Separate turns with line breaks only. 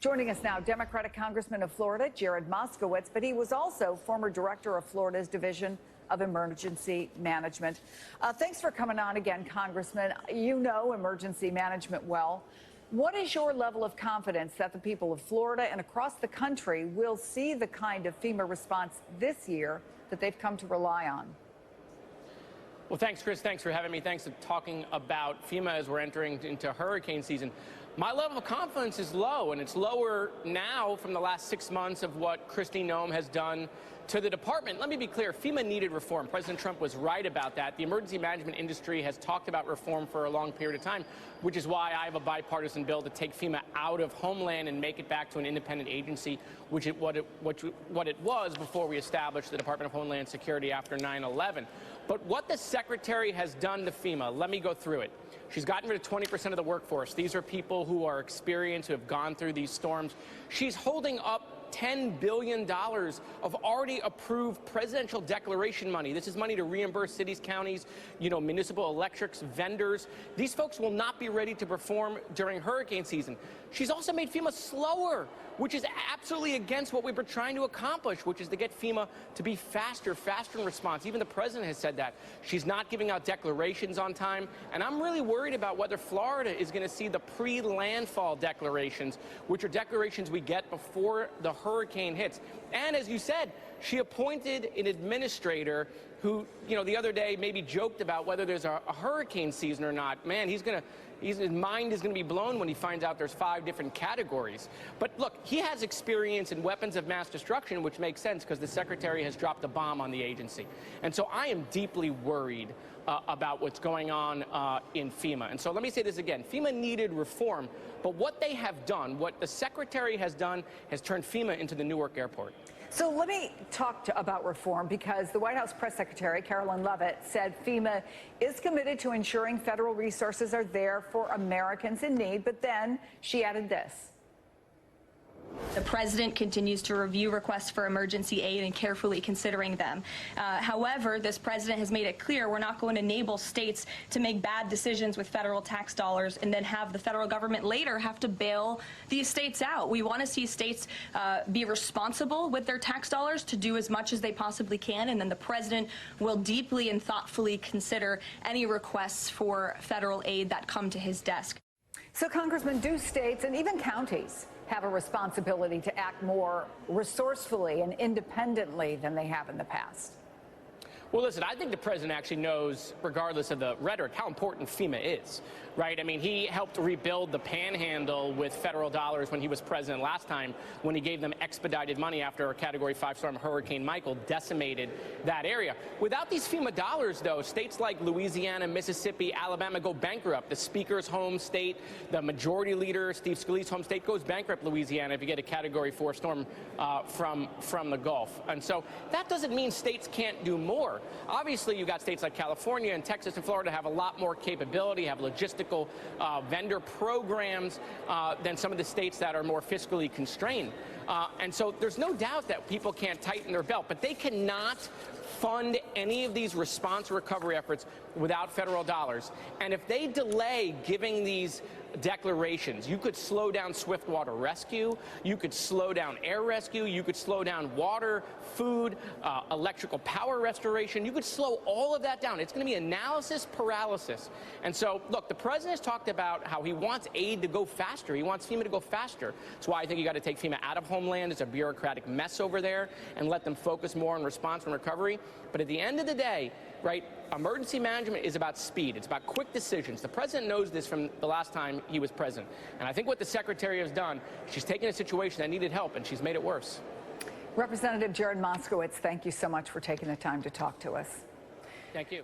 Joining us now, Democratic Congressman of Florida, Jared Moskowitz, but he was also former director of Florida's Division of Emergency Management. Thanks for coming on again, Congressman. You know emergency management well. What is your level of confidence that the people of Florida and across the country will see the kind of FEMA response this year that they've come to rely on?
Well, thanks, Chris. Thanks for having me. Thanks for talking about FEMA as we're entering into hurricane season. My level of confidence is low, and it's lower now from the last 6 months of what Kristi Noem has done to the department. Let me be clear, FEMA needed reform. President Trump was right about that. The emergency management industry has talked about reform for a long period of time, which is why I have a bipartisan bill to take FEMA out of Homeland and make it back to an independent agency, what it was before we established the Department of Homeland Security after 9/11. But what the Secretary has done to FEMA, let me go through it. She's gotten rid of 20% of the workforce. These are people who are experienced, who have gone through these storms. She's holding up $10 billion of already approved presidential declaration money. This is money to reimburse cities, counties, municipal electrics, vendors. These folks will not be ready to perform during hurricane season. She's also made FEMA slower, which is absolutely against what we were trying to accomplish, which is to get FEMA to be faster in response. Even the president has said that. She's not giving out declarations on time, and I'm really worried about whether Florida is going to see the pre-landfall declarations, which are declarations we get before the hurricane hits. And as you said, she appointed an administrator who, the other day maybe joked about whether there's a hurricane season or not. Man, his mind is going to be blown when he finds out there's 5 different categories. But look, he has experience in weapons of mass destruction, which makes sense because the Secretary has dropped a bomb on the agency. And so I am deeply worried about what's going on in FEMA. And so let me say this again. FEMA needed reform, but what they have done, what the Secretary has done, has turned FEMA into the Newark airport.
So let me talk about reform, because the White House press secretary, Carolyn Leavitt, said FEMA is committed to ensuring federal resources are there for Americans in need. But then she added this.
The president continues to review requests for emergency aid and carefully considering them. However, this president has made it clear we're not going to enable states to make bad decisions with federal tax dollars and then have the federal government later have to bail these states out. We want to see states be responsible with their tax dollars to do as much as they possibly can, and then the president will deeply and thoughtfully consider any requests for federal aid that come to his desk.
So, Congressman, do states and even counties have a responsibility to act more resourcefully and independently than they have in the past?
Well, listen, I think the president actually knows, regardless of the rhetoric, how important FEMA is, right? I mean, he helped rebuild the Panhandle with federal dollars when he was president last time, when he gave them expedited money after a Category 5 storm, Hurricane Michael, decimated that area. Without these FEMA dollars, though, states like Louisiana, Mississippi, Alabama go bankrupt. The Speaker's home state, the Majority Leader, Steve Scalise's home state, goes bankrupt, Louisiana, if you get a Category 4 storm from the Gulf. And so that doesn't mean states can't do more. Obviously, you've got states like California and Texas and Florida have a lot more capability, have logistical vendor programs than some of the states that are more fiscally constrained. And so there's no doubt that people can't tighten their belt, but they cannot fund any of these response recovery efforts without federal dollars. And if they delay giving these declarations, you could slow down swift water rescue, you could slow down air rescue, you could slow down water, food, electrical power restoration, you could slow all of that down. It's going to be analysis paralysis. And so, look, the president has talked about how he wants aid to go faster. He wants FEMA to go faster. That's why I think you got to take FEMA out of Homeland. It's a bureaucratic mess over there, and let them focus more on response and recovery. But at the end of the day, right, emergency management is about speed. It's about quick decisions. The president knows this from the last time he was president. And I think what the secretary has done, she's taken a situation that needed help, and she's made it worse.
Representative Jared Moskowitz, thank you so much for taking the time to talk to us.
Thank you.